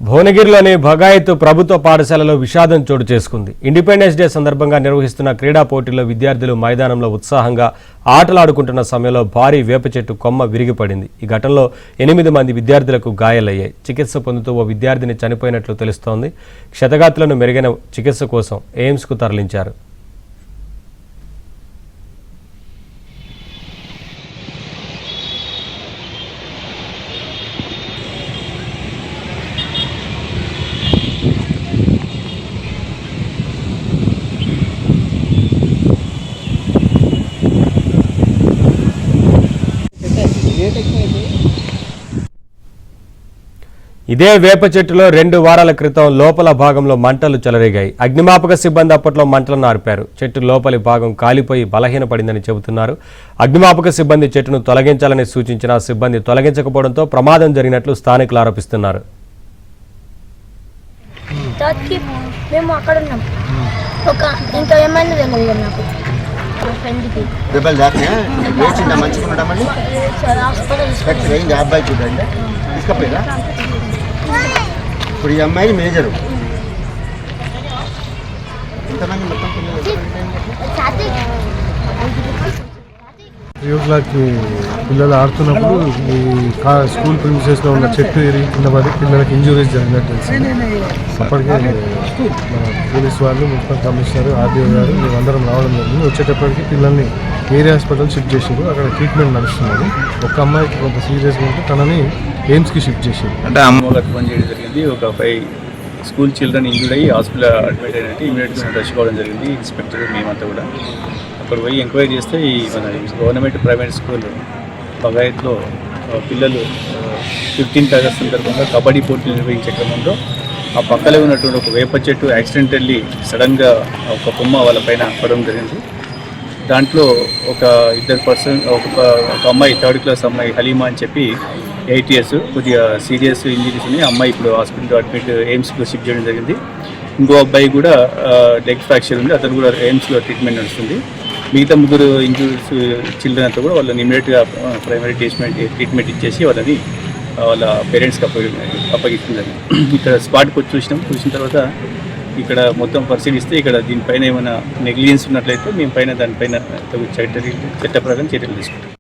భువనగిరిలోని భగాయత్ ప్రభుత్వ పాఠశాలలో విషాదం చోటు చేసుకుంది. ఇండిపెండెన్స్ డే సందర్భంగా నిర్వహిస్తున్న క్రీడా పోటీల్లో విద్యార్థులు మైదానంలో ఉత్సాహంగా ఆటలాడుకుంటున్న సమయంలో భారీ వేప చెట్టు కొమ్మ విరిగిపడింది. ఈ ఘటనలో 8 మంది విద్యార్థులకు గాయాలయ్యాయి. చికిత్స పొందుతూ ఓ విద్యార్థిని చనిపోయినట్లు తెలుస్తోంది. క్షతగాత్రులను మెరుగైన చికిత్స కోసం ఎయిమ్స్కు తరలించారు. ఇదే వేప చెట్టులో 2 వారాల క్రితం లోపల భాగంలో మంటలు చెలరేగాయి. అగ్నిమాపక సిబ్బంది అప్పట్లో మంటలను ఆర్పారు. చెట్టు లోపలి భాగం కాలిపోయి బలహీనపడిందని చెబుతున్నారు. అగ్నిమాపక సిబ్బంది చెట్టును తొలగించాలని సూచించిన సిబ్బంది తొలగించకపోవడంతో ప్రమాదం జరిగినట్లు స్థానికులు ఆరోపిస్తున్నారు. ఇప్పుడు ఈ అమ్మాయి మేజరు యోగాకి పిల్లలు ఆడుతున్నప్పుడు ఈ స్కూల్ ప్రిమిసెస్లో ఉన్న చెట్టు ఎరిగి కింద పడి పిల్లలకి ఇంజురీస్ జరిగినట్టు తెలిసింది. అప్పటికే మన పోలీస్ వాళ్ళు, మున్సిపల్ కమిషనర్, ఆర్డీఓ గారు మేమందరం రావడం జరిగింది. వచ్చేటప్పటికి పిల్లల్ని ఏరియా హాస్పిటల్ షిఫ్ట్ చేసారు. అక్కడ ట్రీట్మెంట్ నడుస్తున్నది. ఒక అమ్మాయికి కొంత సీరియస్గా ఉంటే తనని ఎయిమ్స్కి షిఫ్ట్ చేసారు. అంటే అమ్మగారికి ఫోన్ చేయడం జరిగింది. ఒక 5 స్కూల్ చిల్డ్రన్ ఇంజూర్డ్ అయ్యి హాస్పిటల్ అడ్మిట్ అయినట్టు ఇమీడియట్గా రష్ కావడం జరిగింది. ఇన్స్పెక్టర్ మేమంతా కూడా అక్కడ పోయి ఎంక్వైరీ చేస్తే ఈ మన గవర్నమెంట్ ప్రైవేట్ స్కూల్ భగాయత్లో పిల్లలు 15th ఆగస్ట్ సందర్భంగా కబడ్డీ పోటీలు నిర్వహించే క్రమంలో ఆ పక్కలో ఉన్నటువంటి ఒక వేప చెట్టు యాక్సిడెంటల్లీ సడన్గా ఒక కొమ్మ వాళ్ళ పైన పడడం జరిగింది. దాంట్లో ఒక 2 పర్సన్ ఒక అమ్మాయి 3rd క్లాస్ అమ్మాయి హలీమా అని చెప్పి 8 years కొద్దిగా సీరియస్ ఇంజరీస్ ఉన్నాయి. అమ్మాయి ఇప్పుడు హాస్పిటల్లో అడ్మిట్ ఎయిమ్స్లో షిఫ్ట్ చేయడం జరిగింది. ఇంకో అబ్బాయి కూడా లెగ్ ఫ్రాక్చర్ ఉంది. అతను కూడా ఎయిమ్స్లో ట్రీట్మెంట్ నడుస్తుంది. మిగతా 3 ఇంజూరీస్ చిల్డ్రన్ అంతా కూడా వాళ్ళని ఇమీడియట్గా ప్రైమరీ ట్రీట్మెంట్ ఇచ్చేసి వాళ్ళని వాళ్ళ పేరెంట్స్కి అప్పగిస్తున్నారు. ఇక్కడ స్పాట్కి వచ్చి చూసిన తర్వాత ఇక్కడ మొత్తం పరిశీలిస్తే ఇక్కడ దీనిపైన ఏమైనా నెగ్లిజెన్స్ ఉన్నట్లయితే మేము దానిపైన చట్ట ప్రకారం చర్యలు తీసుకుంటాం.